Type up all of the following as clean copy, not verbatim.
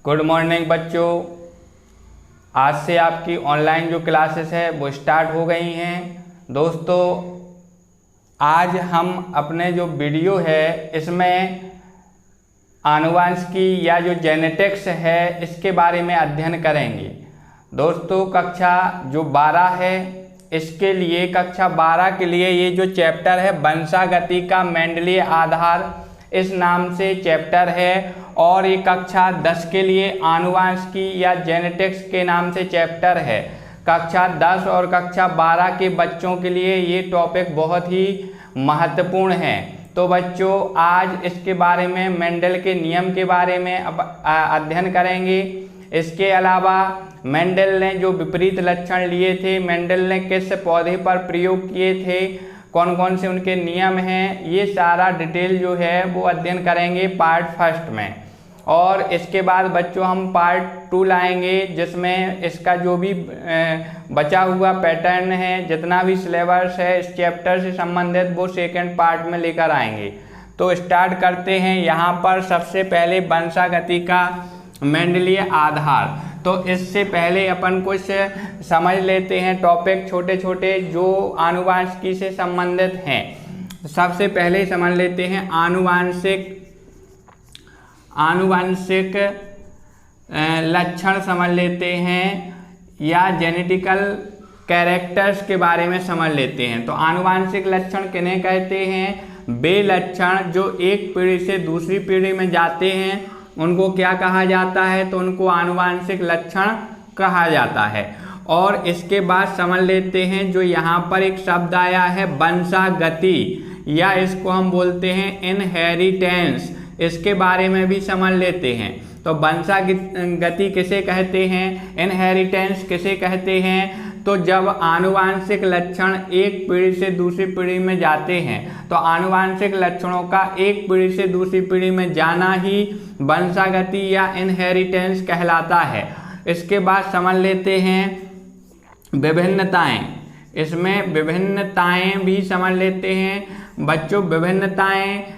Good morning बच्चों। आज से आपकी ऑनलाइन जो क्लासेस है वो स्टार्ट हो गई हैं। दोस्तों, आज हम अपने जो वीडियो है इसमें आनुवंशिकी या जो जेनेटिक्स है इसके बारे में अध्ययन करेंगे। दोस्तों, कक्षा जो 12 है इसके लिए, कक्षा 12 के लिए ये जो चैप्टर है वंशागति का मेंडलीय आधार, इस नाम से चैप्टर है। और ये कक्षा 10 के लिए आनुवंशिकी या जेनेटिक्स के नाम से चैप्टर है। कक्षा 10 और कक्षा 12 के बच्चों के लिए ये टॉपिक बहुत ही महत्वपूर्ण है। तो बच्चों, आज इसके बारे में, मेंडल के नियम के बारे में अध्ययन करेंगे। इसके अलावा मेंडल ने जो विपरीत लक्षण लिए थे, मेंडल ने किस पौधे पर प्रयोग किए थे, कौन कौन से उनके नियम हैं, ये सारा डिटेल जो है वो अध्ययन करेंगे पार्ट फर्स्ट में। और इसके बाद बच्चों हम पार्ट 2 लाएंगे, जिसमें इसका जो भी बचा हुआ पैटर्न है, जितना भी सिलेबस है इस चैप्टर से संबंधित, वो सेकंड पार्ट में लेकर आएंगे। तो स्टार्ट करते हैं। यहाँ पर सबसे पहले वंशागति का मेंडलीय आधार। तो इससे पहले अपन कुछ समझ लेते हैं टॉपिक छोटे छोटे जो आनुवंशिकी से संबंधित हैं। सबसे पहले समझ लेते हैं आनुवंशिक लक्षण समझ लेते हैं, या जेनेटिकल कैरेक्टर्स के बारे में समझ लेते हैं। तो आनुवंशिक लक्षण किन्हें कहते हैं? वे लक्षण जो एक पीढ़ी से दूसरी पीढ़ी में जाते हैं उनको क्या कहा जाता है? तो उनको आनुवंशिक लक्षण कहा जाता है। और इसके बाद समझ लेते हैं जो यहाँ पर एक शब्द आया है वंशागति, या इसको हम बोलते हैं इनहेरिटेंस, इसके बारे में भी समझ लेते हैं। तो वंशागति किसे कहते हैं, इनहेरिटेंस किसे कहते हैं? तो जब आनुवंशिक लक्षण एक पीढ़ी से दूसरी पीढ़ी में जाते हैं, तो आनुवंशिक लक्षणों का एक पीढ़ी से दूसरी पीढ़ी में जाना ही वंशागति या इनहेरिटेंस कहलाता है। इसके बाद समझ लेते हैं विभिन्नताएं। इसमें विभिन्नताएं भी समझ लेते हैं। बच्चों, विभिन्नताएं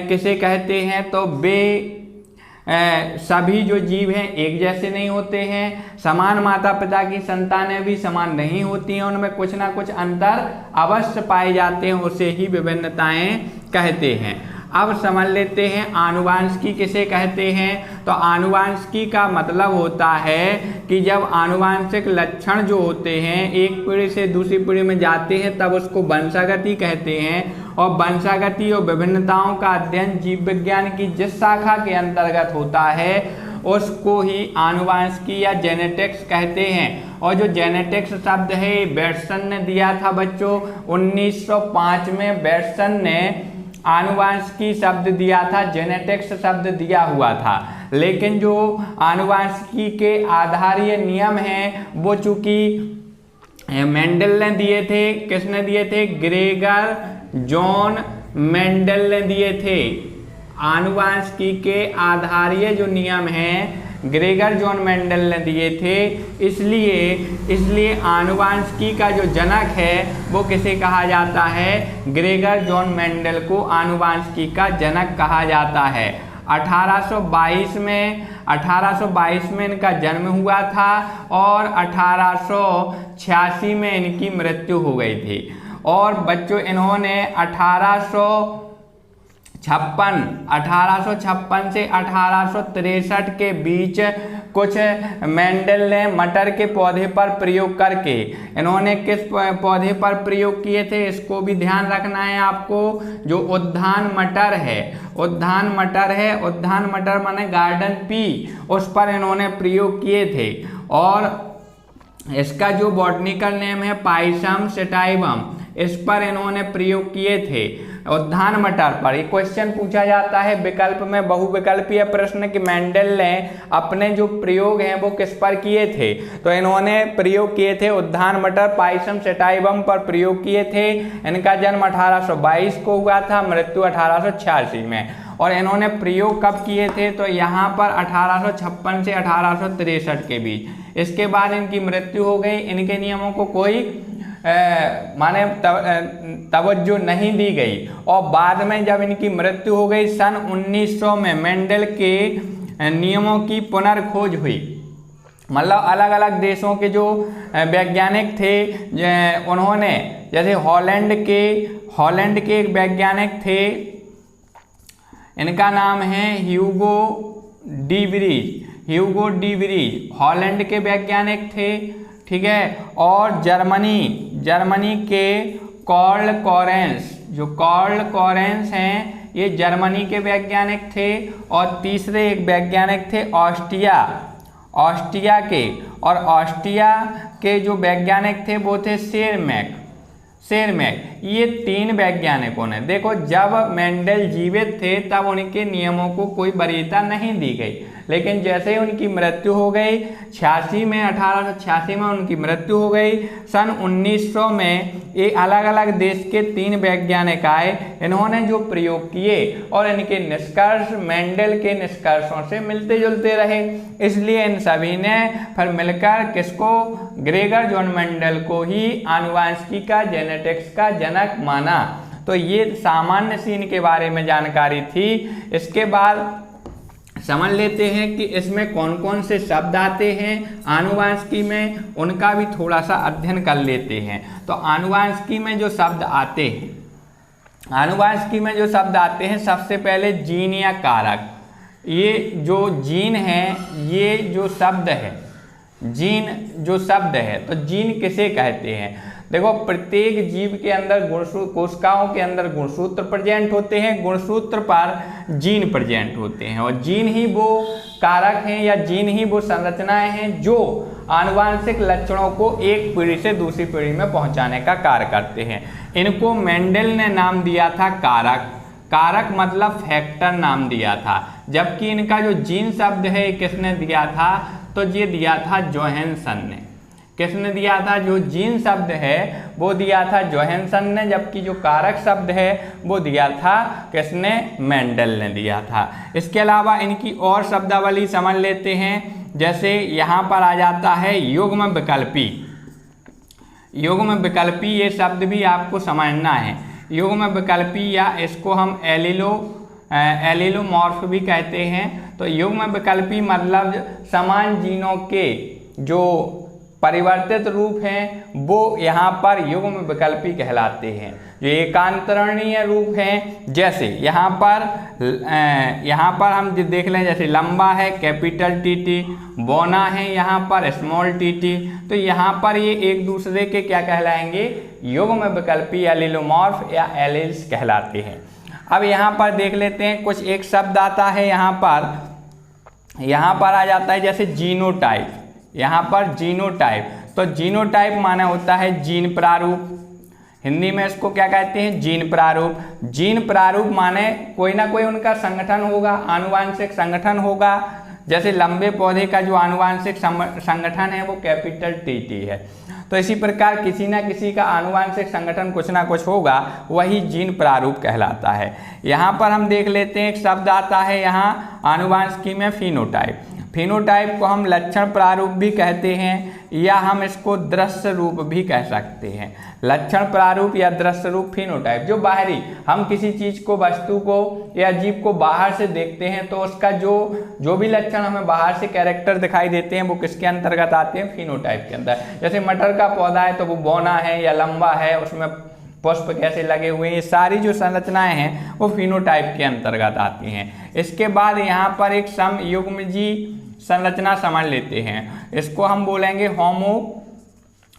किसे कहते हैं? तो वे सभी जो जीव हैं एक जैसे नहीं होते हैं। समान माता पिता की संतानें भी समान नहीं होती हैं, उनमें कुछ ना कुछ अंतर अवश्य पाए जाते हैं, उसे ही विभिन्नताएं कहते हैं। अब समझ लेते हैं आनुवंशिकी किसे कहते हैं। तो आनुवंशिकी का मतलब होता है कि जब आनुवंशिक लक्षण जो होते हैं एक पीढ़ी से दूसरी पीढ़ी में जाते हैं तब उसको वंशागति कहते हैं। और वंशागति और विभिन्नताओं का अध्ययन जीव विज्ञान की जिस शाखा के अंतर्गत होता है उसको ही आनुवंशिकी या जेनेटिक्स कहते हैं। और जो जेनेटिक्स शब्द है बेटसन ने दिया था बच्चों, 1905 में बेटसन ने आनुवंशिकी शब्द दिया था, जेनेटिक्स शब्द दिया हुआ था। लेकिन जो आनुवंशिकी के आधारीय नियम हैं वो चूंकि मेंडल ने दिए थे। किसने दिए थे? ग्रेगर जॉन मेंडल ने दिए थे। आनुवंशिकी के आधारीय जो नियम हैं ग्रेगर जॉन मेंडल ने दिए थे। इसलिए आनुवंशिकी का जो जनक है वो किसे कहा जाता है? ग्रेगर जॉन मेंडल को आनुवंशिकी का जनक कहा जाता है। 1822 में इनका जन्म हुआ था और 1886 में इनकी मृत्यु हो गई थी। और बच्चों, इन्होंने 1856 से 1863 के बीच कुछ मेंडल ने मटर के पौधे पर प्रयोग करके, इन्होंने किस पौधे पर प्रयोग किए थे इसको भी ध्यान रखना है आपको। जो उद्यान मटर माने गार्डन पी, उस पर इन्होंने प्रयोग किए थे। और इसका जो बॉटनिकल नेम है पाइसम सेटाइवम, इस पर इन्होंने प्रयोग किए थे उद्यान मटर पर। एक क्वेश्चन पूछा जाता है विकल्प में, बहुविकल्पीय प्रश्न, कि मेंडल ने अपने जो प्रयोग हैं वो किस पर किए थे? तो इन्होंने प्रयोग किए थे उद्यान मटर पाइसम सेटाइवम पर प्रयोग किए थे। इनका जन्म 1822 को हुआ था, मृत्यु 1886 में। और इन्होंने प्रयोग कब किए थे? तो यहाँ पर 1856 से 1863 के बीच। इसके बाद इनकी मृत्यु हो गई। इनके नियमों को कोई माने तवज्जो नहीं दी गई। और बाद में जब इनकी मृत्यु हो गई सन 1900 में, मेंडल के नियमों की पुनर्खोज हुई। मतलब अलग अलग देशों के जो वैज्ञानिक थे उन्होंने, जैसे हॉलैंड के एक वैज्ञानिक थे, इनका नाम है ह्यूगो डी ब्रीज, हॉलैंड के वैज्ञानिक थे, ठीक है। और जर्मनी के कार्ल कोरेंस हैं, ये जर्मनी के वैज्ञानिक थे। और तीसरे एक वैज्ञानिक थे ऑस्ट्रिया के, और ऑस्ट्रिया के जो वैज्ञानिक थे वो थे शेरमैक। ये 3 वैज्ञानिकों ने, देखो जब मेंडल जीवित थे तब उनके नियमों को कोई वरीयता नहीं दी गई, लेकिन जैसे ही उनकी मृत्यु हो गई 1886 में उनकी मृत्यु हो गई। सन 1900 में ये अलग अलग देश के 3 वैज्ञानिक आए, इन्होंने जो प्रयोग किए और इनके निष्कर्ष मेंडल के निष्कर्षों से मिलते जुलते रहे, इसलिए इन सभी ने फिर मिलकर किसको, ग्रेगर जॉन मेंडल को ही आनुवांशिकी का, जेनेटिक्स का जनक माना। तो ये सामान्य सी इनके बारे में जानकारी थी। इसके बाद समझ लेते हैं कि इसमें कौन कौन से शब्द आते हैं आनुवांशिकी में, उनका भी थोड़ा सा अध्ययन कर लेते हैं। तो आनुवांशिकी में जो शब्द आते हैं, सबसे पहले जीन या कारक। ये जो जीन है, ये जो शब्द है, तो जीन किसे कहते हैं? देखो प्रत्येक जीव के अंदर कोशिकाओं के अंदर गुणसूत्र प्रेजेंट होते हैं, गुणसूत्र पर जीन प्रेजेंट होते हैं, और जीन ही वो कारक हैं या जीन ही वो संरचनाएं हैं जो आनुवांशिक लक्षणों को एक पीढ़ी से दूसरी पीढ़ी में पहुंचाने का कार्य करते हैं। इनको मेंडल ने नाम दिया था कारक मतलब फैक्टर नाम दिया था, जबकि इनका जो जीन शब्द है किसने दिया था? तो ये दिया था जोहानसन ने। किसने दिया था? जो जीन शब्द है वो दिया था जोहानसन ने, जबकि जो कारक शब्द है वो दिया था किसने? मेंडल ने दिया था। इसके अलावा इनकी और शब्दावली समझ लेते हैं। जैसे यहाँ पर आ जाता है युग्म विकल्पी, ये शब्द भी आपको समझना है। युग्म विकल्पी या इसको हम एलिलोमॉर्फ भी कहते हैं। तो युग्म विकल्पी मतलब समान जीनों के जो परिवर्तित रूप हैं वो यहाँ पर युग्म विकल्पी कहलाते हैं। जो एकांतरणीय रूप हैं, जैसे यहाँ पर हम देख लें, जैसे लंबा है कैपिटल टी, बौना है यहाँ पर स्मॉल टी, तो यहाँ पर ये एक दूसरे के क्या कहलाएंगे? युग्म विकल्पी एलिलोमॉर्फ या एलिल्स कहलाते हैं। अब यहाँ पर देख लेते हैं, कुछ एक शब्द आता है यहाँ पर आ जाता है जैसे जीनोटाइप। यहाँ पर जीनोटाइप, तो जीनोटाइप माना होता है जीन प्रारूप। हिंदी में इसको क्या कहते हैं? जीन प्रारूप। जीन प्रारूप माने कोई ना कोई उनका संगठन होगा, आनुवांशिक संगठन होगा। जैसे लंबे पौधे का जो आनुवांशिक संगठन है वो कैपिटल टी है। तो इसी प्रकार किसी ना किसी का आनुवांशिक संगठन कुछ ना कुछ होगा, वही जीन प्रारूप कहलाता है। यहाँ पर हम देख लेते हैं, एक शब्द आता है यहाँ आनुवांशिकी में फिनोटाइप। फिनोटाइप को हम लक्षण प्रारूप भी कहते हैं, या हम इसको दृश्य रूप भी कह सकते हैं। लक्षण प्रारूप या दृश्य रूप फिनोटाइप, जो बाहरी, हम किसी चीज को, वस्तु को या जीव को बाहर से देखते हैं तो उसका जो भी लक्षण हमें बाहर से कैरेक्टर दिखाई देते हैं वो किसके अंतर्गत आते हैं? फिनोटाइप के अंदर। जैसे मटर का पौधा है तो वो बौना है या लंबा है, उसमें पुष्प कैसे लगे हुए हैं, ये सारी जो संरचनाएं हैं वो फिनोटाइप के अंतर्गत आती हैं। इसके बाद यहाँ पर एक समयुग्मजी संरचना समझ लेते हैं, इसको हम बोलेंगे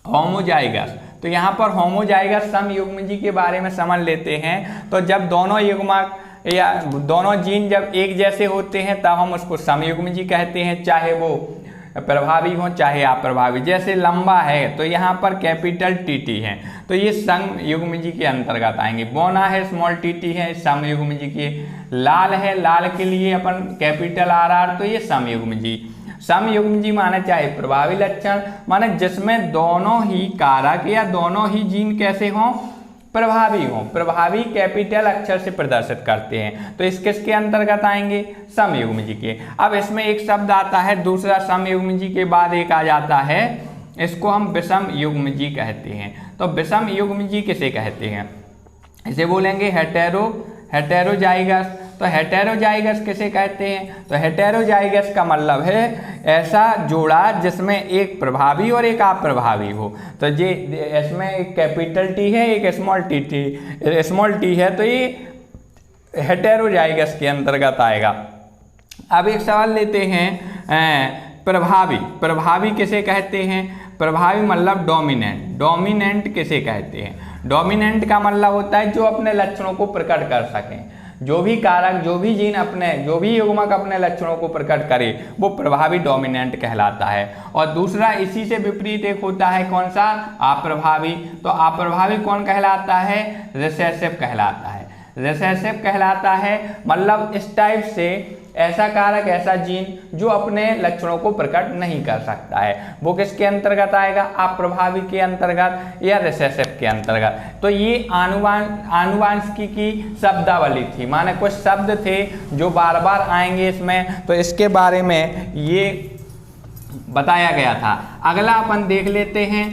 होमोजाइगस। तो यहाँ पर होमोजाइगस समयुग्मजी के बारे में समझ लेते हैं। तो जब दोनों युग्मक या दोनों जीन जब एक जैसे होते हैं तब हम उसको समयुग्मजी कहते हैं, चाहे वो प्रभावी हो चाहे अप्रभावी। जैसे लंबा है तो यहाँ पर कैपिटल टी है, तो ये समयुग्मजी के अंतर्गत आएंगे। बौना है स्मॉल टी है, समयुग्मजी के। लाल है, लाल के लिए अपन कैपिटल आर, तो ये समयुग्मजी। समयुग्मजी माने चाहे प्रभावी लक्षण, माने जिसमें दोनों ही कारक या दोनों ही जीन कैसे हों? प्रभावी हों। प्रभावी कैपिटल अक्षर से प्रदर्शित करते हैं, तो इस किसके अंतर्गत आएंगे? समयुग्मजी के। अब इसमें एक शब्द आता है दूसरा, समयुग्मजी के बाद एक आ जाता है, इसको हम विषमयुग्मजी कहते हैं। तो विषमयुग्मजी किसे कहते हैं? इसे बोलेंगे हेटेरोजाइगस। तो हेटेरोजाइगस किसे कहते हैं? तो हेटेरोजाइगस का मतलब है ऐसा जोड़ा जिसमें एक प्रभावी और एक अप्रभावी हो। तो ये इसमें एक कैपिटल टी है, एक स्मॉल टी है, तो ये हेटेरोजाइगस के अंतर्गत आएगा। अब एक सवाल लेते हैं, प्रभावी किसे कहते हैं? प्रभावी मतलब डोमिनेंट किसे कहते हैं? डोमिनेंट का मतलब होता है जो अपने लक्षणों को प्रकट कर सकें, जो भी कारक, जो भी जीन जो भी युग्मक अपने लक्षणों को प्रकट करे वो प्रभावी डोमिनेंट कहलाता है। और दूसरा इसी से विपरीत एक होता है कौन सा? अप्रभावी। तो अप्रभावी कौन कहलाता है? रिसेसिव कहलाता है। रिसेसिव कहलाता है मतलब इस टाइप से ऐसा कारक, ऐसा जीन जो अपने लक्षणों को प्रकट नहीं कर सकता है, वो किसके अंतर्गत आएगा? अप्रभावी के अंतर्गत या रिसेसिव के अंतर्गत। तो ये आनुवांशिकी की शब्दावली थी, माने कुछ शब्द थे जो बार बार आएंगे इसमें, तो इसके बारे में ये बताया गया था। अगला अपन देख लेते हैं।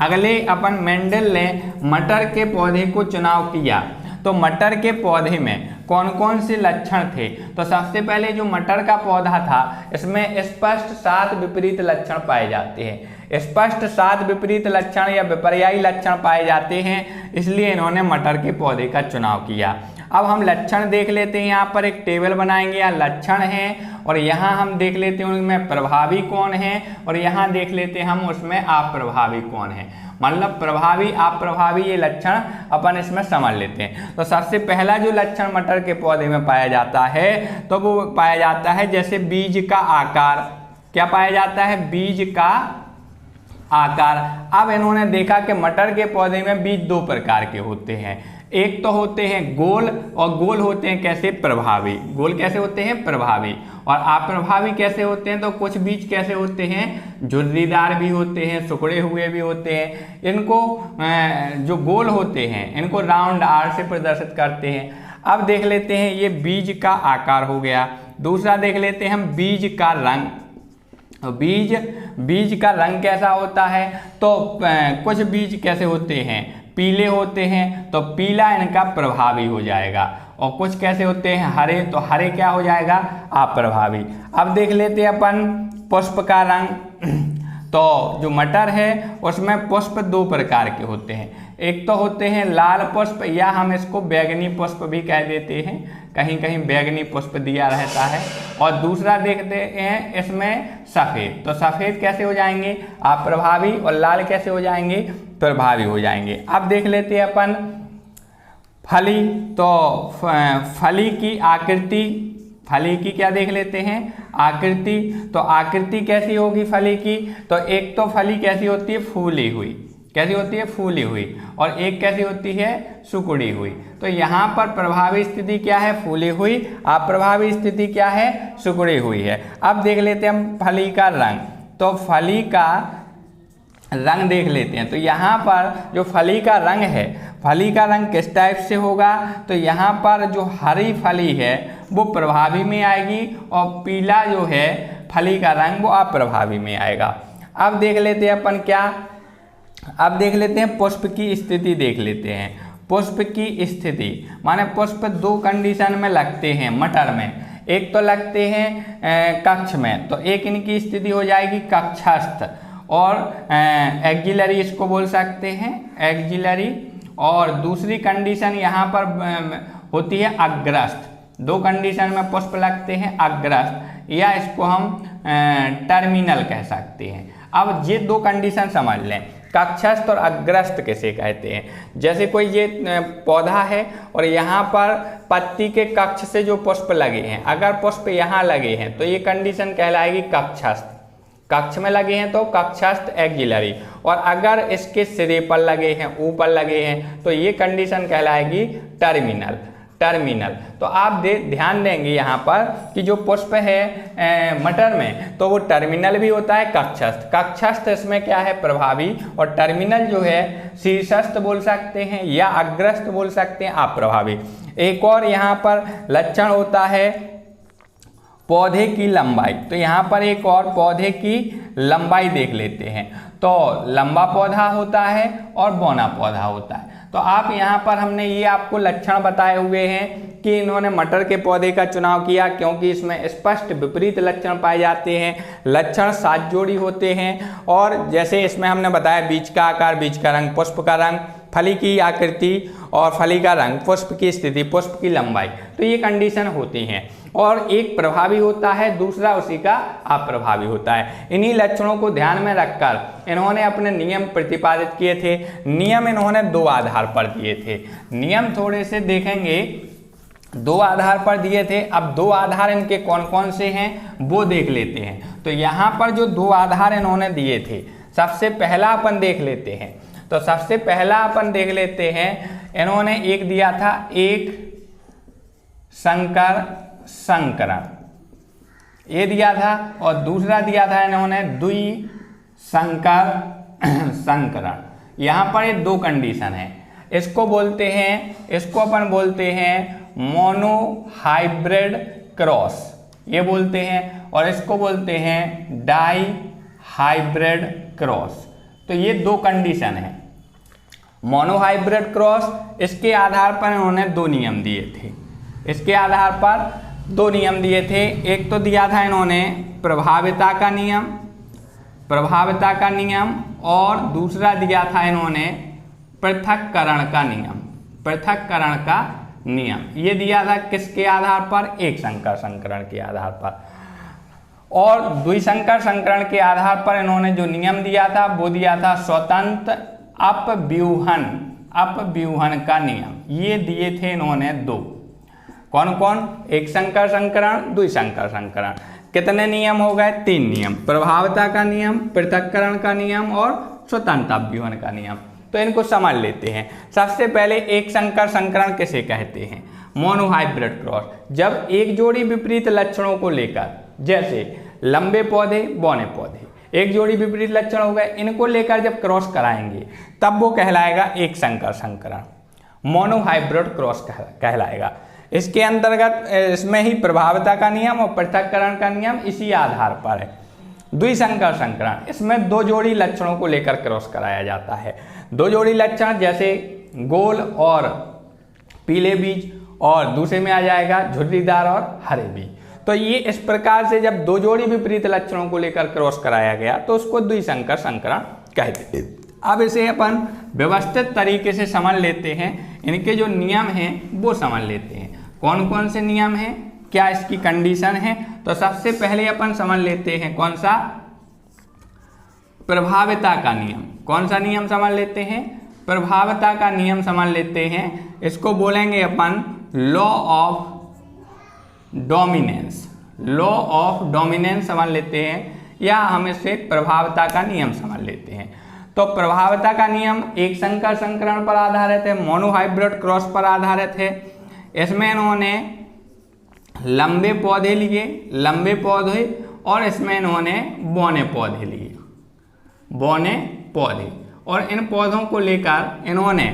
अगले अपन मेंडल ने मटर के पौधे को चुनाव किया, तो मटर के पौधे में कौन कौन से लक्षण थे? तो सबसे पहले जो मटर का पौधा था इसमें स्पष्ट 7 विपरीत लक्षण पाए जाते हैं। स्पष्ट 7 विपरीत लक्षण या विपर्यायी लक्षण पाए जाते हैं, इसलिए इन्होंने मटर के पौधे का चुनाव किया। अब हम लक्षण देख लेते हैं, यहाँ पर एक टेबल बनाएंगे, यहाँ लक्षण हैं और यहाँ हम देख लेते हैं उनमें प्रभावी कौन है और यहाँ देख लेते हैं हम उसमें अप्रभावी कौन है। मतलब प्रभावी अप्रभावी ये लक्षण अपन इसमें समझ लेते हैं। तो सबसे पहला जो लक्षण मटर के पौधे में पाया जाता है तो वो पाया जाता है जैसे बीज का आकार। क्या पाया जाता है? बीज का आकार। अब इन्होंने देखा कि मटर के पौधे में बीज 2 प्रकार के होते हैं, एक तो होते हैं गोल, और गोल होते हैं कैसे? प्रभावी। गोल कैसे होते हैं? प्रभावी। और अप्रभावी कैसे होते हैं? तो कुछ बीज कैसे होते हैं? झुर्रीदार भी होते हैं, सिकुड़े हुए भी होते हैं। इनको जो गोल होते हैं इनको राउंड आर से प्रदर्शित करते हैं। अब देख लेते हैं ये बीज का आकार हो गया। दूसरा देख लेते हैं हम बीज का रंग। बीज का रंग कैसा होता है? तो कुछ बीज कैसे होते हैं? पीले होते हैं, तो पीला इनका प्रभावी हो जाएगा। और कुछ कैसे होते हैं? हरे, तो हरे क्या हो जाएगा? अप्रभावी। अब देख लेते हैं अपन पुष्प का रंग। तो जो मटर है उसमें पुष्प 2 प्रकार के होते हैं, एक तो होते हैं लाल पुष्प या हम इसको बैगनी पुष्प भी कह देते हैं, कहीं कहीं बैगनी पुष्प दिया रहता है। और दूसरा देखते हैं इसमें सफ़ेद। तो सफ़ेद कैसे हो जाएंगे? अप्रभावी। और लाल कैसे हो जाएंगे? प्रभावी हो जाएंगे। अब देख लेते हैं अपन फली। तो फली की आकृति, फली की क्या देख लेते हैं? आकृति। तो आकृति कैसी होगी फली की? तो एक तो फली कैसी होती है? फूली हुई। कैसी होती है? फूली हुई। और एक कैसी होती है? सिकुड़ी हुई। तो यहाँ पर प्रभावी स्थिति क्या है? फूली हुई। अप्रभावी स्थिति क्या है? सिकुड़ी हुई है। अब देख लेते हैं हम फली का रंग। तो फली का रंग देख लेते हैं। तो यहाँ पर जो फली का रंग है, फली का रंग किस टाइप से होगा? तो यहाँ पर जो हरी फली है वो प्रभावी में आएगी और पीला जो है फली का रंग वो अप्रभावी में आएगा। अब देख लेते हैं अपन क्या? अब देख लेते हैं पुष्प की स्थिति देख लेते हैं। पुष्प की स्थिति माने पुष्प 2 कंडीशन में लगते हैं मटर में। एक तो लगते हैं कक्ष में, तो एक इनकी स्थिति हो जाएगी कक्षस्थ, और एक्जिलरी इसको बोल सकते हैं, एक्जिलरी। और दूसरी कंडीशन यहाँ पर होती है अग्रस्थ। 2 कंडीशन में पुष्प लगते हैं, अग्रस्थ या इसको हम टर्मिनल कह सकते हैं। अब ये 2 कंडीशन समझ लें, कक्षस्थ और अग्रस्त किसे कहते हैं? जैसे कोई ये पौधा है और यहाँ पर पत्ती के कक्ष से जो पुष्प लगे हैं, अगर पुष्प यहाँ लगे हैं तो ये कंडीशन कहलाएगी कक्षस्थ। कक्ष में लगे हैं तो कक्षस्थ एक्जिलरी। और अगर इसके सिरे पर लगे हैं, ऊपर लगे हैं, तो ये कंडीशन कहलाएगी टर्मिनल। टर्मिनल। तो आप ध्यान देंगे यहाँ पर कि जो पुष्प है मटर में, तो वो टर्मिनल भी होता है, कक्षस्थ। कक्षस्थ इसमें क्या है? प्रभावी। और टर्मिनल जो है शीर्षस्थ बोल सकते हैं या अग्रस्थ बोल सकते हैं, अप्रभावी। एक और यहाँ पर लक्षण होता है पौधे की लंबाई। तो यहाँ पर एक और पौधे की लंबाई देख लेते हैं। तो लंबा पौधा होता है और बौना पौधा होता है। तो आप यहाँ पर हमने ये आपको लक्षण बताए हुए हैं कि कि इन्होंने मटर के पौधे का चुनाव किया क्योंकि इसमें स्पष्ट विपरीत लक्षण पाए जाते हैं। लक्षण 7 जोड़ी होते हैं और जैसे इसमें हमने बताया बीज का आकार, बीज का रंग, पुष्प का रंग, फली की आकृति और फली का रंग, पुष्प की स्थिति, पुष्प की लंबाई, तो ये कंडीशन होती हैं। और एक प्रभावी होता है, दूसरा उसी का अप्रभावी होता है। इन्हीं लक्षणों को ध्यान में रखकर इन्होंने अपने नियम प्रतिपादित किए थे। नियम इन्होंने 2 आधार पर दिए थे। नियम थोड़े से देखेंगे, 2 आधार पर दिए थे। अब 2 आधार इनके कौन कौन से हैं वो देख लेते हैं। तो यहाँ पर जो 2 आधार इन्होंने दिए थे, सबसे पहला अपन देख लेते हैं। तो सबसे पहला अपन देख लेते हैं, इन्होंने एक दिया था एक संकर संकरण, ये दिया था, और दूसरा दिया था इन्होंने द्वि संकर संकरण। यहाँ पर ये 2 कंडीशन है। इसको बोलते हैं, इसको अपन बोलते हैं मोनो हाइब्रिड क्रॉस, ये बोलते हैं, और इसको बोलते हैं डाई हाइब्रिड क्रॉस। तो ये 2 कंडीशन है। मोनो हाइब्रिड क्रॉस, इसके आधार पर इन्होंने 2 नियम दिए थे। इसके आधार पर 2 नियम दिए थे। एक तो दिया था इन्होंने प्रभाविता का नियम, प्रभाविता का नियम, और दूसरा दिया था इन्होंने पृथक्करण का नियम, पृथक्करण का नियम। ये दिया था किसके आधार पर? एक संकर संकरण के आधार पर। और द्विसंकर संकरण के आधार पर इन्होंने जो नियम दिया था वो दिया था स्वतंत्र अपव्यूहन, अपव्यूहन का नियम। ये दिए थे इन्होंने 2। कौन कौन? एक संकर संकरण, द्विसंकर संकरण। कितने नियम हो गए? 3 नियम, प्रभाविता का नियम, पृथक्करण का नियम और स्वतंत्र अपव्यूहन का नियम। तो इनको समझ लेते हैं। सबसे पहले एक संकर संकरण किसे कहते हैं? Monohybrid cross. जब एक जोड़ी विपरीत लक्षणों को लेकर, जैसे लंबे पौधे, बौने पौधे, एक जोड़ी विपरीत लक्षण हो गए, इनको लेकर जब क्रॉस कराएंगे तब वो कहलाएगा एक संकर संकरण, मोनोहाइब्रिड क्रॉस कहलाएगा। इसके अंतर्गत इसमें ही प्रभाविता का नियम और पृथक्करण का नियम इसी आधार पर है। द्विसंकर संकरण, इसमें 2 जोड़ी लक्षणों को लेकर क्रॉस कराया जाता है। 2 जोड़ी लक्षण जैसे गोल और पीले बीज, और दूसरे में आ जाएगा झुर्रीदार और हरे बीज। तो ये इस प्रकार से जब 2 जोड़ी विपरीत लक्षणों को लेकर क्रॉस कराया गया तो उसको द्विसंकर संकरण कहते हैं। अब इसे अपन व्यवस्थित तरीके से समझ लेते हैं। इनके जो नियम हैं वो समझ लेते हैं। कौन कौन से नियम हैं, क्या इसकी कंडीशन है। तो सबसे पहले अपन समझ लेते हैं कौन सा? प्रभाविता का नियम। कौन सा नियम समझ लेते हैं? प्रभाविता का नियम समझ लेते हैं। इसको बोलेंगे अपन law of dominance, law of dominance समझ लेते हैं, या हम इसे प्रभाविता का नियम समझ लेते हैं। तो प्रभाविता का नियम एक संकर संकरण पर आधारित है, मोनोहाइब्रिड क्रॉस पर आधारित है। इसमें इन्होंने लंबे पौधे लिए, लंबे पौधे, और इसमें इन्होंने बौने पौधे लिए, बौने पौधे। और इन पौधों को लेकर इन्होंने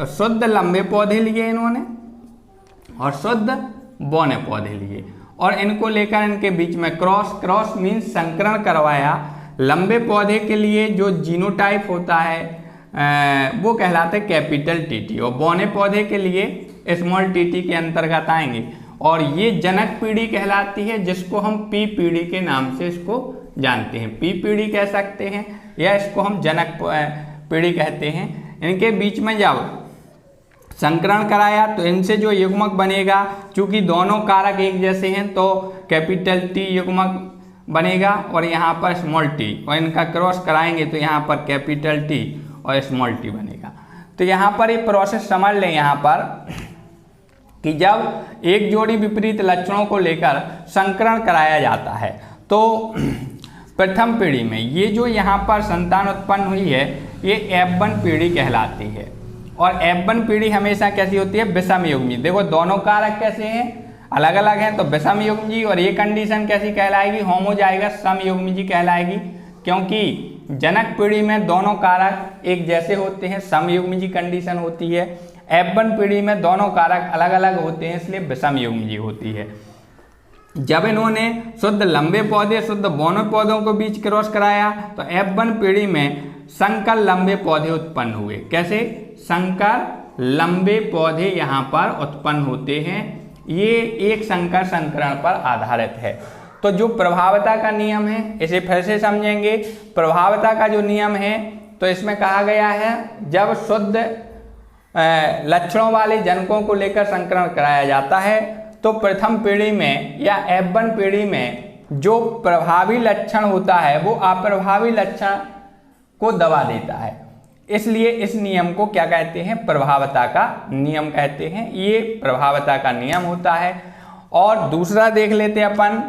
शुद्ध लंबे पौधे लिए इन्होंने, और शुद्ध बौने पौधे लिए, और इनको लेकर इनके बीच में क्रॉस, क्रॉस मीन्स संकरण करवाया। लंबे पौधे के लिए जो जीनोटाइप होता है वो कहलाते हैं कैपिटल टीटी, और बौने पौधे के लिए स्मॉल टीटी के अंतर्गत आएंगे। और ये जनक पीढ़ी कहलाती है, जिसको हम पी पीढ़ी के नाम से इसको जानते हैं। पी पीढ़ी कह सकते हैं, या इसको हम जनक पीढ़ी कहते हैं। इनके बीच में जब संकरण कराया तो इनसे जो युग्मक बनेगा, चूंकि दोनों कारक एक जैसे हैं तो कैपिटल टी युग्मक बनेगा, और यहाँ पर स्मॉल टी, और इनका क्रॉस कराएंगे तो यहाँ पर कैपिटल टी और स्मॉल टी बनेगा। तो यहाँ पर ये प्रोसेस समझ लें यहाँ पर कि जब एक जोड़ी विपरीत लक्षणों को लेकर संकरण कराया जाता है तो प्रथम पीढ़ी में ये जो यहाँ पर संतान उत्पन्न हुई है ये F1 पीढ़ी कहलाती है। और F1 पीढ़ी हमेशा कैसी होती है? विषम युग्मी। देखो दोनों कारक कैसे हैं? अलग अलग हैं, तो विषम युग्मी। और ये कंडीशन कैसी कहलाएगी? होमोजाइगस समयुग्मी कहलाएगी, क्योंकि जनक पीढ़ी में दोनों कारक एक जैसे होते हैं, समयुग्मी कंडीशन होती है। F1 पीढ़ी में दोनों कारक अलग अलग होते हैं, इसलिए विषम युग्मी होती है। जब इन्होंने शुद्ध लंबे पौधे, शुद्ध बौने पौधों को बीच क्रॉस कराया तो F1 पीढ़ी में संकर लंबे पौधे उत्पन्न हुए। कैसे? संकर लंबे पौधे यहाँ पर उत्पन्न होते हैं। ये एक संकर संकरण पर आधारित है। तो जो प्रभावता का नियम है इसे फिर से समझेंगे। प्रभावता का जो नियम है तो इसमें कहा गया है जब शुद्ध लक्षणों वाले जनकों को लेकर संकरण कराया जाता है तो प्रथम पीढ़ी में या F1 पीढ़ी में जो प्रभावी लक्षण होता है वो अप्रभावी लक्षण को दबा देता है। इसलिए इस नियम को क्या कहते हैं? प्रभावता का नियम कहते हैं। ये प्रभावता का नियम होता है। और दूसरा देख लेते हैं अपन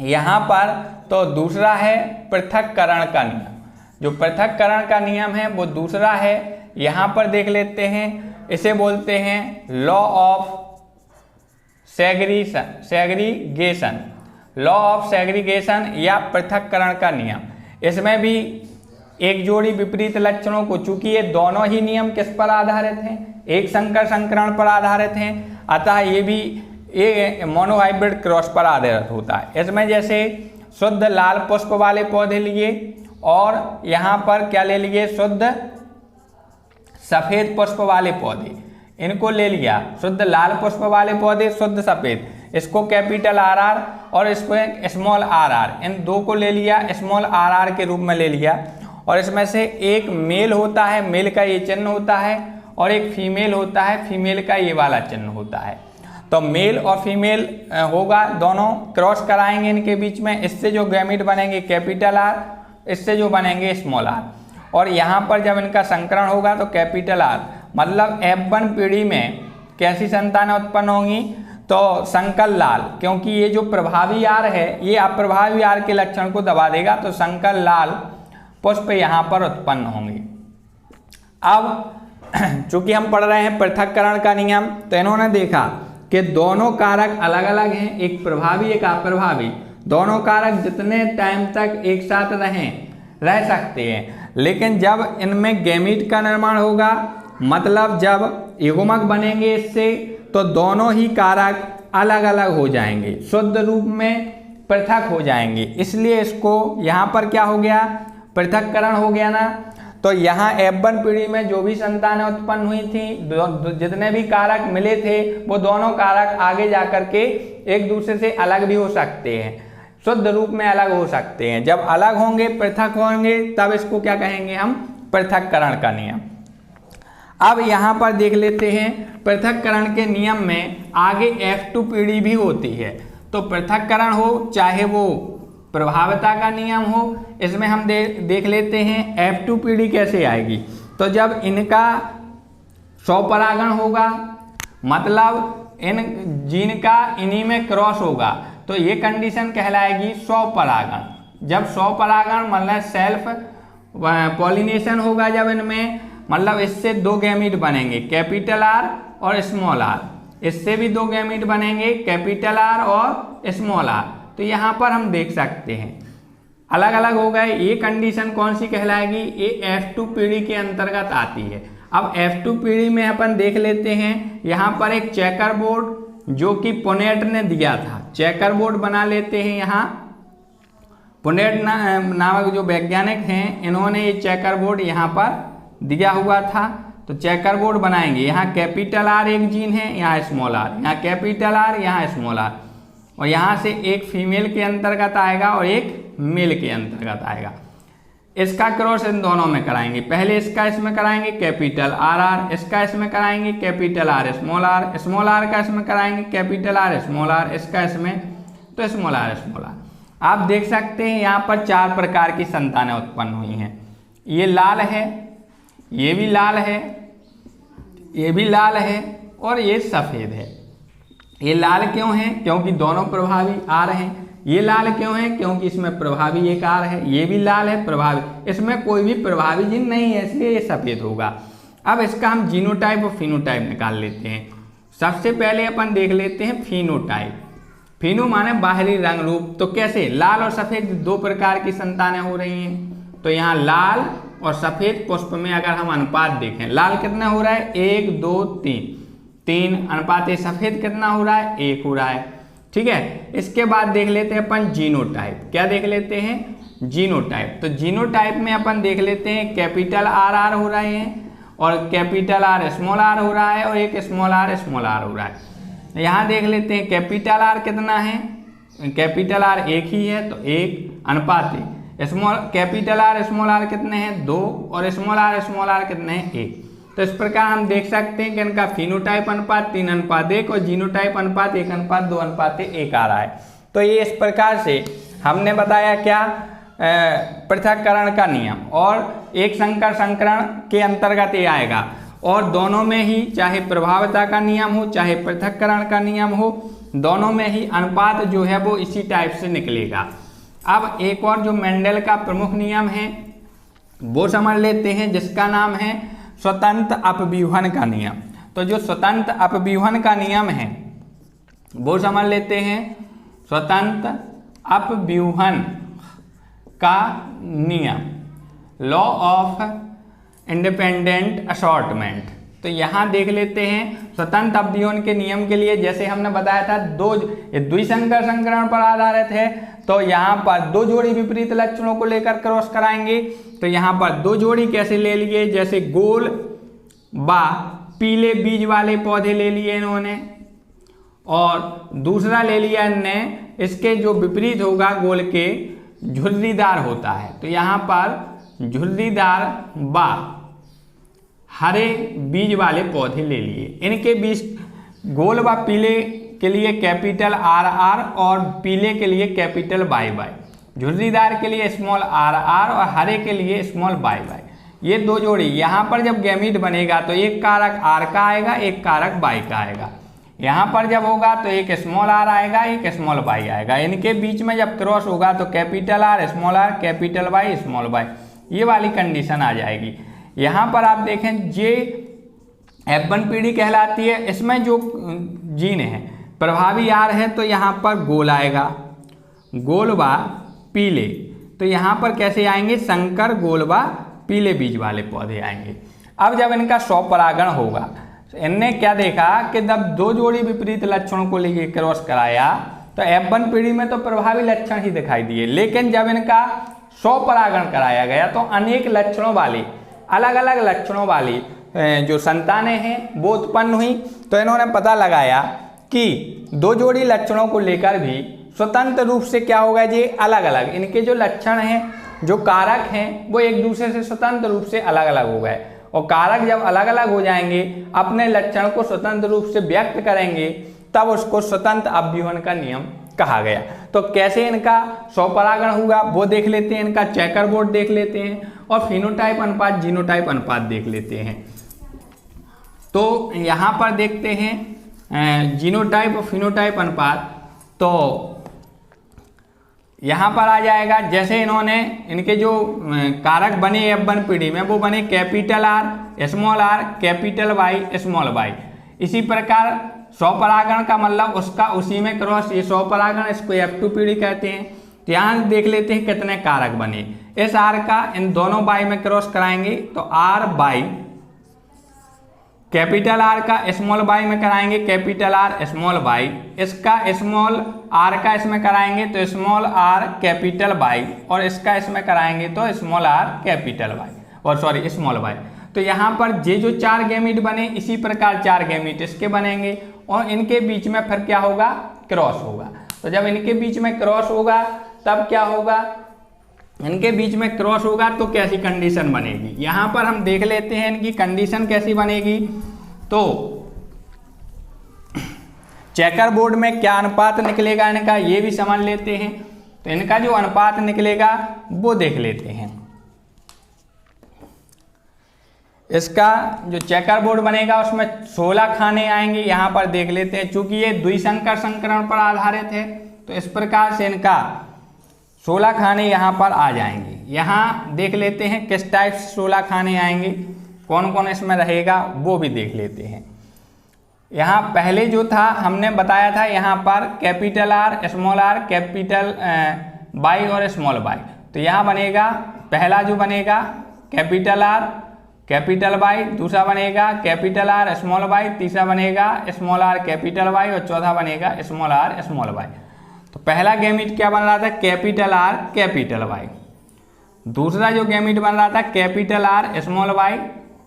यहाँ पर, तो दूसरा है पृथक्करण का नियम। जो पृथक्करण का नियम है वो दूसरा है, यहाँ पर देख लेते हैं। इसे बोलते हैं law of segregation, law of segregation या पृथक्करण का नियम। इसमें भी एक जोड़ी विपरीत लक्षणों को, चूंकि ये दोनों ही नियम किस पर आधारित हैं? एक संकर संकरण पर आधारित हैं, अतः ये भी ये मोनोहाइब्रिड क्रॉस पर आधारित होता है। इसमें जैसे शुद्ध लाल पुष्प वाले पौधे लिए और यहाँ पर क्या ले लिए? शुद्ध सफेद पुष्प वाले पौधे, इनको ले लिया। शुद्ध लाल पुष्प वाले पौधे, शुद्ध सफेद, इसको कैपिटल RR और इसको स्मॉल RR, इन दो को ले लिया, स्मॉल RR के रूप में ले लिया। और इसमें से एक मेल होता है, मेल का ये चिन्ह होता है, और एक फीमेल होता है, फीमेल का ये वाला चिन्ह होता है। तो मेल और फीमेल होगा, दोनों क्रॉस कराएंगे इनके बीच में, इससे जो गैमीट बनेंगे कैपिटल R, इससे जो बनेंगे स्मॉल r। और यहाँ पर जब इनका संकरण होगा तो कैपिटल R, मतलब F1 पीढ़ी में कैसी संतानें उत्पन्न होंगी? तो संकर लाल, क्योंकि ये जो प्रभावी R है ये अप्रभावी R के लक्षण को दबा देगा, तो संकर लाल पुष्प यहाँ पर उत्पन्न होंगे। अब चूंकि हम पढ़ रहे हैं पृथक्करण का नियम, तो इन्होंने देखा कि दोनों कारक अलग अलग हैं, एक प्रभावी एक अप्रभावी। दोनों कारक जितने टाइम तक एक साथ रह सकते हैं, लेकिन जब इनमें गैमीट का निर्माण होगा, मतलब जब युग्मक बनेंगे इससे, तो दोनों ही कारक अलग अलग हो जाएंगे, शुद्ध रूप में पृथक हो जाएंगे। इसलिए इसको यहाँ पर क्या हो गया? पृथक्करण हो गया ना। तो यहाँ F1 पीढ़ी में जो भी संतानें उत्पन्न हुई थी, जितने भी कारक मिले थे, वो दोनों कारक आगे जाकर के एक दूसरे से अलग भी हो सकते हैं, शुद्ध रूप में अलग हो सकते हैं। जब अलग होंगे, पृथक होंगे, तब इसको क्या कहेंगे हम? पृथक्करण का नियम। अब यहाँ पर देख लेते हैं पृथक्करण के नियम में आगे F2 पीढ़ी भी होती है। तो पृथक्करण हो चाहे वो प्रभावता का नियम हो, इसमें हम देख लेते हैं F2 पीढ़ी कैसे आएगी। तो जब इनका स्वपरागण होगा, मतलब इन जीन का इन्हीं में क्रॉस होगा, तो ये कंडीशन कहलाएगी स्वपरागण। जब स्वपरागण मतलब सेल्फ पॉलिनेशन होगा जब इनमें, मतलब इससे दो गैमीट बनेंगे, कैपिटल R और स्मॉल r। इससे भी दो गैमीट बनेंगे, कैपिटल R और स्मॉल r। तो यहाँ पर हम देख सकते हैं अलग अलग हो गए। ये कंडीशन कौन सी कहलाएगी? ये F2 पीढ़ी के अंतर्गत आती है। अब F2 पीढ़ी में अपन देख लेते हैं, यहाँ पर एक चेकर बोर्ड जो कि पुनेट ने दिया था, चेकर बोर्ड बना लेते हैं। यहाँ पुनेट नामक जो वैज्ञानिक हैं, इन्होंने ये चेकर बोर्ड यहाँ पर दिया हुआ था। तो चेकर बोर्ड बनाएंगे, यहाँ कैपिटल R एक जीन है, यहाँ स्मॉल r, यहाँ कैपिटल R, यहाँ स्मॉल r, और यहाँ से एक फीमेल के अंतर्गत आएगा और एक मेल के अंतर्गत आएगा। इसका क्रॉस इन दोनों में कराएंगे, पहले इसका इसमें कराएंगे कैपिटल RR, इसका इसमें कराएंगे capital R small r, small r का इसमें कराएंगे कैपिटल R स्मॉल r, इसका इसमें तो स्मॉल r स्मॉल r। आप देख सकते हैं यहाँ पर चार प्रकार की संतानें उत्पन्न हुई हैं। ये लाल है, ये भी लाल है, ये भी लाल है, और ये सफ़ेद है। ये लाल क्यों है? क्योंकि दोनों प्रभावी R हैं। ये लाल क्यों है? क्योंकि इसमें प्रभावी एक R है। ये भी लाल है, प्रभावी, इसमें कोई भी प्रभावी जीन नहीं है, इसलिए ये सफ़ेद होगा। अब इसका हम जीनोटाइप और फिनोटाइप निकाल लेते हैं। सबसे पहले अपन देख लेते हैं फिनोटाइप। फिनो माने बाहरी रंग रूप। तो कैसे? लाल और सफ़ेद दो प्रकार की संतानें हो रही हैं। तो यहाँ लाल और सफ़ेद पुष्प में अगर हम अनुपात देखें, लाल कितना हो रहा है? 1 2 3, 3 अनुपात सफ़ेद कितना हो रहा है? 1 हो रहा है। ठीक है। इसके बाद देख लेते हैं अपन जीनोटाइप। क्या देख लेते हैं? जीनोटाइप। तो जीनोटाइप में अपन देख लेते हैं कैपिटल RR हो रहे हैं और कैपिटल R स्मॉल r हो रहा है और एक स्मॉल r हो रहा है। यहाँ देख लेते हैं कैपिटल आर कितना है, कैपिटल आर एक ही है तो 1 अनुपात 1, small capital R small R कितने हैं 2 और स्मॉल आर कितने हैं 1। तो इस प्रकार हम देख सकते हैं कि इनका फिनोटाइप अनुपात 3:1 और जीनोटाइप अनुपात 1:2:1 आ रहा है। तो ये इस प्रकार से हमने बताया क्या, पृथक्करण का नियम, और एक संकर संकरण के अंतर्गत ये आएगा, और दोनों में ही चाहे प्रभावता का नियम हो चाहे पृथक्करण का नियम हो, दोनों में ही अनुपात जो है वो इसी टाइप से निकलेगा। अब एक और जो मेंडल का प्रमुख नियम है वो समझ लेते हैं, जिसका नाम है स्वतंत्र अपव्यूहन का नियम। तो जो स्वतंत्र अपव्यूहन का नियम है वो समझ लेते हैं, स्वतंत्र अपव्यूहन का नियम, लॉ ऑफ इंडिपेंडेंट असॉर्टमेंट। तो यहाँ देख लेते हैं स्वतंत्र अपव्यूहन के नियम के लिए, जैसे हमने बताया था द्विसंकर संकरण पर आधारित है, तो यहाँ पर 2 जोड़ी विपरीत लक्षणों को लेकर क्रॉस कराएंगे। तो यहाँ पर 2 जोड़ी कैसे ले लिए, जैसे गोल व पीले बीज वाले पौधे ले लिए इन्होंने, और दूसरा ले लिया इनने, इसके जो विपरीत होगा गोल के झुर्रीदार होता है। तो यहाँ पर झुर्रीदार व हरे बीज वाले पौधे ले लिए, इनके बीच गोल व पीले के लिए कैपिटल आर आर और पीले के लिए कैपिटल वाई वाई, झुर्रीदार के लिए स्मॉल आर आर और हरे के लिए स्मॉल वाई वाई। ये 2 जोड़ी यहाँ पर जब गैमीट बनेगा तो एक कारक आर का आएगा, एक कारक वाई का आएगा। यहाँ पर जब होगा तो एक स्मॉल आर आएगा, एक स्मॉल वाई आएगा। इनके बीच में जब क्रॉस होगा तो capital R capital Y small Y, ये वाली कंडीशन आ जाएगी। यहाँ पर आप देखें जे F1 पीढ़ी कहलाती है, इसमें जो जीन है प्रभावी आर है तो यहाँ पर गोल आएगा, गोल व पीले। तो यहाँ पर कैसे आएंगे, संकर गोल व पीले बीज वाले पौधे आएंगे। अब जब इनका स्वपरागण होगा, इनने क्या देखा कि जब 2 जोड़ी विपरीत लक्षणों को लेकर क्रॉस कराया तो F1 पीढ़ी में तो प्रभावी लक्षण ही दिखाई दिए, लेकिन जब इनका स्वपरागण कराया गया तो अनेक लक्षणों वाली, अलग अलग लक्षणों वाली जो संतानें हैं वो उत्पन्न हुई। तो इन्होंने पता लगाया कि 2 जोड़ी लक्षणों को लेकर भी स्वतंत्र रूप से क्या होगा जी, अलग अलग इनके जो लक्षण हैं, जो कारक हैं वो एक दूसरे से स्वतंत्र रूप से अलग अलग हो गए, और कारक जब अलग अलग हो जाएंगे अपने लक्षण को स्वतंत्र रूप से व्यक्त करेंगे, तब उसको स्वतंत्र अपव्यूहन का नियम कहा गया। तो कैसे इनका स्वपरागण होगा वो देख लेते हैं, इनका चेकर बोर्ड देख लेते हैं, और फिनोटाइप अनुपात जीनोटाइप अनुपात देख लेते हैं। तो यहाँ पर देखते हैं जीनोटाइप और फिनोटाइप अनुपात। तो यहाँ पर आ जाएगा, जैसे इन्होंने इनके जो कारक बने F1 पीढ़ी में वो बने capital R small R capital Y small Y. इसी प्रकार स्वपरागण का मतलब उसका उसी में क्रॉस, ये स्वपरागण, इसको F2 पीढ़ी कहते हैं। तो यहाँ देख लेते हैं कितने कारक बने, इस आर का इन दोनों बाई में क्रॉस कराएंगे तो आर बाई, कैपिटल आर का स्मॉल बाई में कराएंगे कैपिटल आर स्मॉल बाई, इसका स्मॉल आर का इसमें कराएंगे तो स्मॉल आर कैपिटल बाई, और इसका इसमें कराएंगे तो स्मॉल आर कैपिटल बाई, और सॉरी स्मॉल बाई। तो यहाँ पर ये जो 4 गैमीट बने, इसी प्रकार 4 गैमीट इसके बनेंगे, और इनके बीच में फिर क्या होगा, क्रॉस होगा। तो जब इनके बीच में क्रॉस होगा तब क्या होगा, इनके बीच में क्रॉस होगा तो कैसी कंडीशन बनेगी, यहाँ पर हम देख लेते हैं इनकी कंडीशन कैसी बनेगी। तो चेकर बोर्ड में क्या अनुपात निकलेगा इनका, ये भी समझ लेते हैं। तो इनका जो अनुपात निकलेगा वो देख लेते हैं। इसका जो चेकर बोर्ड बनेगा उसमें 16 खाने आएंगे, यहाँ पर देख लेते हैं। चूंकि ये द्विसंकर संकरण पर आधारित है तो इस प्रकार से इनका 16 खाने यहाँ पर आ जाएंगे। यहाँ देख लेते हैं किस टाइप से 16 खाने आएंगे, कौन कौन इसमें रहेगा वो भी देख लेते हैं। यहाँ पहले जो था हमने बताया था, यहाँ पर capital R small R capital by और स्मॉल बाई। तो यहाँ बनेगा, पहला जो बनेगा कैपिटल आर कैपिटल बाई, दूसरा बनेगा कैपिटल आर स्मॉल बाई, तीसरा बनेगा स्मॉल आर कैपिटल बाई, और चौथा बनेगा स्मॉल आर स्मॉल बाई। तो पहला गैमीट क्या बन रहा था, कैपिटल आर कैपिटल वाई। दूसरा जो गैमीट बन रहा था कैपिटल आर स्मॉल वाई।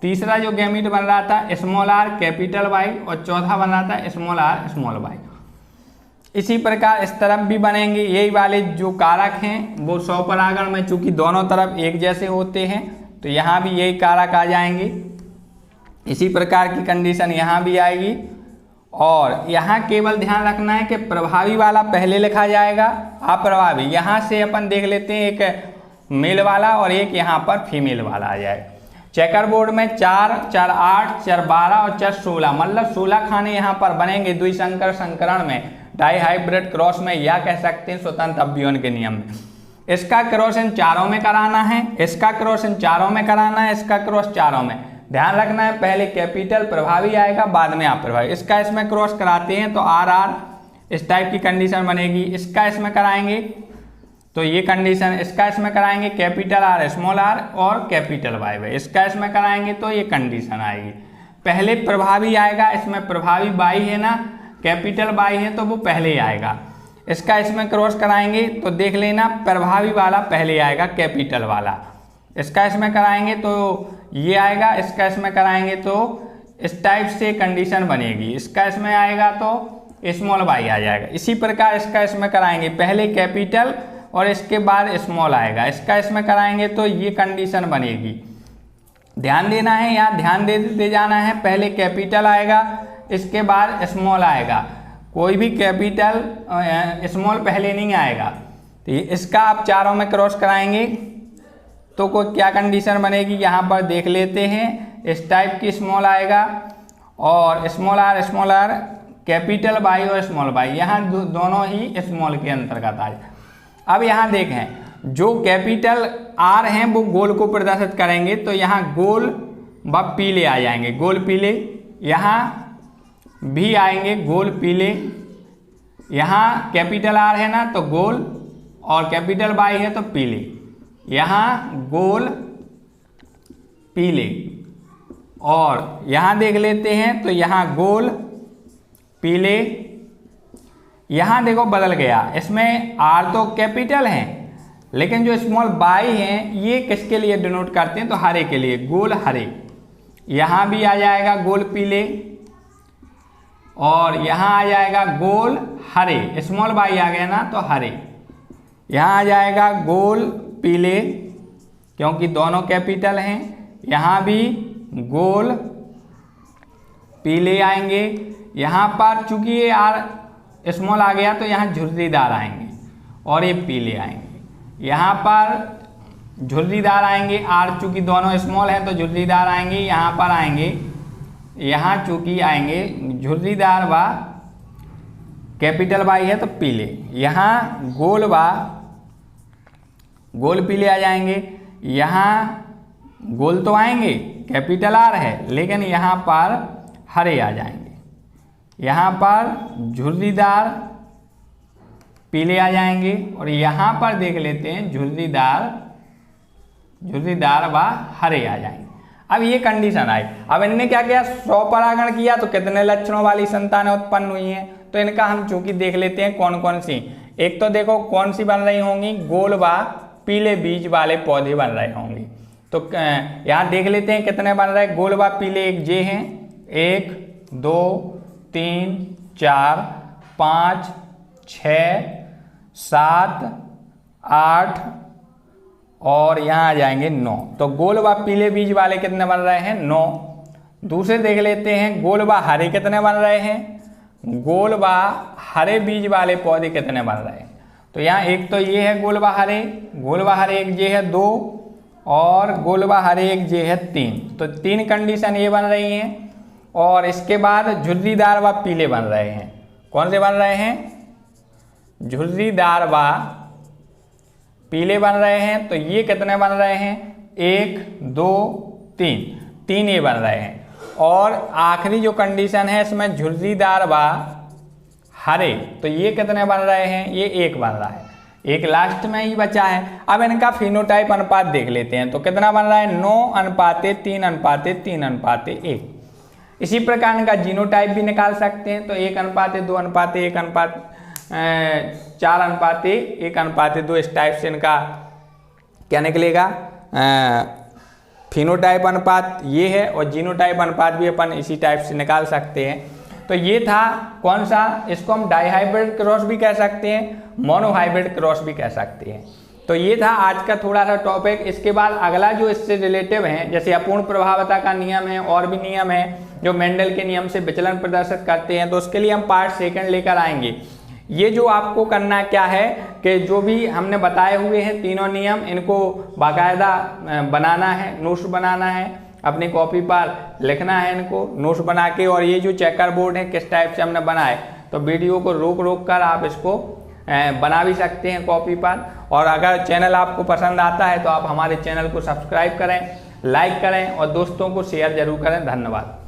तीसरा जो गैमीट बन रहा था स्मॉल आर कैपिटल वाई, और चौथा बन रहा था स्मॉल आर स्मॉल वाई। इसी प्रकार इस तरफ भी बनेंगे। यही वाले जो कारक हैं वो स्वपरागण में चूंकि दोनों तरफ एक जैसे होते हैं तो यहाँ भी यही कारक आ जाएंगे। इसी प्रकार की कंडीशन यहाँ भी आएगी। और यहाँ केवल ध्यान रखना है कि प्रभावी वाला पहले लिखा जाएगा, अप्रभावी यहाँ से अपन देख लेते हैं एक मेल वाला और एक यहाँ पर फीमेल वाला आ जाएगा। चेकर बोर्ड में 4, 4, 8, 4, 12 और 4, 16 मतलब 16 खाने यहाँ पर बनेंगे द्विसंकर संकरण में, डाई हाइब्रिड क्रॉस में, या कह सकते हैं स्वतंत्र अभियोजन के नियम में। इसका क्रॉस इन चारों में कराना है, इसका क्रॉस इन चारों में कराना है, इसका क्रॉस चारों में। ध्यान रखना है पहले कैपिटल प्रभावी आएगा बाद में अप्रभावी। इसका इसमें क्रॉस कराते हैं तो आर आर इस टाइप की कंडीशन बनेगी। इसका इसमें कराएंगे तो ये कंडीशन, इसका इसमें कराएंगे कैपिटल आर स्मॉल आर और कैपिटल वाई वाई, इसका इसमें कराएंगे तो ये कंडीशन आएगी। पहले प्रभावी आएगा, इसमें प्रभावी बाई है ना, कैपिटल बाई है तो वो पहले ही आएगा। इसका इसमें क्रॉस कराएंगे तो देख लेना प्रभावी वाला पहले आएगा कैपिटल वाला। इसका इसमें कराएंगे तो ये आएगा, इसका इसमें कराएंगे तो इस टाइप से कंडीशन बनेगी। इसका इसमें आएगा तो स्मॉल बाई आ जाएगा। इसी प्रकार इसका इसमें कराएंगे पहले कैपिटल और इसके बाद स्मॉल आएगा। इसका इसमें कराएंगे तो ये कंडीशन बनेगी। ध्यान देना है, यहाँ ध्यान दे जाना है, पहले कैपिटल आएगा इसके बाद स्मॉल आएगा, कोई भी कैपिटल स्मॉल पहले नहीं आएगा। तो इसका आप चारों में क्रॉस कराएंगे तो कोई क्या कंडीशन बनेगी यहाँ पर देख लेते हैं। इस टाइप की स्मॉल आएगा और स्मॉल आर कैपिटल बाई और स्मॉल बाई, यहाँ दोनों ही स्मॉल के अंतर्गत आ जाए। अब यहाँ देखें जो कैपिटल आर हैं वो गोल को प्रदर्शित करेंगे तो यहाँ गोल व पीले आ जाएंगे, गोल पीले। यहाँ भी आएंगे गोल पीले। यहाँ कैपिटल आर है ना तो गोल और कैपिटल बाई है तो पीले। यहाँ गोल पीले और यहाँ देख लेते हैं तो यहाँ गोल पीले। यहाँ देखो बदल गया, इसमें आर तो कैपिटल है लेकिन जो स्मॉल बाई हैं ये किसके लिए डिनोट करते हैं तो हरे के लिए, गोल हरे। यहाँ भी आ जाएगा गोल पीले और यहाँ आ जाएगा गोल हरे, स्मॉल बाई आ गया ना तो हरे। यहाँ आ जाएगा गोल पीले क्योंकि दोनों कैपिटल हैं। यहाँ भी गोल पीले आएंगे। यहाँ पर चूंकि ये आर स्मॉल आ गया तो यहाँ झुर्रीदार आएंगे और ये पीले आएंगे। यहाँ पर झुर्रीदार आएंगे, आर चूंकि दोनों स्मॉल हैं तो झुर्रीदार आएंगे। यहाँ पर आएंगे, यहाँ चूंकि आएंगे झुर्रीदार व कैपिटल बाई है तो पीले। यहाँ गोल व गोल पीले आ जाएंगे। यहाँ गोल तो आएंगे, कैपिटल आर है लेकिन यहाँ पर हरे आ जाएंगे। यहाँ पर झुर्रीदार पीले आ जाएंगे और यहाँ पर देख लेते हैं झुर्रीदार व हरे आ जाएंगे। अब ये कंडीशन आई। अब इनने क्या किया, स्वपरागण किया तो कितने लक्षणों वाली संतानें उत्पन्न हुई हैं तो इनका हम चूंकि देख लेते हैं कौन कौन सी। एक तो देखो कौन सी बन रही होंगी, गोल व पीले बीज वाले पौधे बन रहे होंगे। तो यहाँ देख लेते हैं कितने बन रहे हैं। गोल व पीले एक जे हैं, 1, 2, 3, 4, 5, 6, 7, 8 और यहाँ आ जाएंगे 9। तो गोल व पीले बीज वाले कितने बन रहे हैं, 9। दूसरे देख लेते हैं गोल व हरे कितने बन रहे हैं, गोल व हरे बीज वाले पौधे कितने बन रहे हैं। तो यहाँ एक तो ये है गोल व हरे एक जे है 2 और गोल व हरे एक जे है 3। तो 3 कंडीशन ये बन रही हैं। और इसके बाद झुर्रीदार व पीले बन रहे हैं। कौन से बन रहे हैं, झुर्रीदार व पीले बन रहे हैं। तो ये कितने बन रहे हैं, 1, 2, 3 ये बन रहे हैं। और आखिरी जो कंडीशन है इसमें झुर्रीदार व हरे, तो ये कितने बन रहे हैं, ये 1 बन रहा है। एक लास्ट में ही बचा है। अब इनका फिनोटाइप अनुपात देख लेते हैं तो कितना बन रहा है, 9:3:3:1। इसी प्रकार इनका जीनोटाइप भी निकाल सकते हैं तो 1:2:1:4:1:1:2 इस टाइप से इनका क्या निकलेगा, फिनोटाइप अनुपात ये है, और जीनोटाइप अनुपात भी अपन इसी टाइप से निकाल सकते हैं। तो ये था कौन सा, इसको हम डाईहाइब्रिड क्रॉस भी कह सकते हैं, मोनोहाइब्रिड क्रॉस भी कह सकते हैं। तो ये था आज का थोड़ा सा टॉपिक। इसके बाद अगला जो इससे रिलेटिव है, जैसे अपूर्ण प्रभावता का नियम है, और भी नियम है जो मेंडल के नियम से विचलन प्रदर्शित करते हैं, तो उसके लिए हम पार्ट सेकंड लेकर आएंगे। ये जो आपको करना क्या है कि जो भी हमने बताए हुए हैं तीनों नियम, इनको बाकायदा बनाना है, नोट्स बनाना है, अपनी कॉपी पर लिखना है इनको नोट्स बना के। और ये जो चेकर बोर्ड है किस टाइप से हमने बनाए, तो वीडियो को रोक कर आप इसको बना भी सकते हैं कॉपी पर। और अगर चैनल आपको पसंद आता है तो आप हमारे चैनल को सब्सक्राइब करें, लाइक करें और दोस्तों को शेयर जरूर करें। धन्यवाद।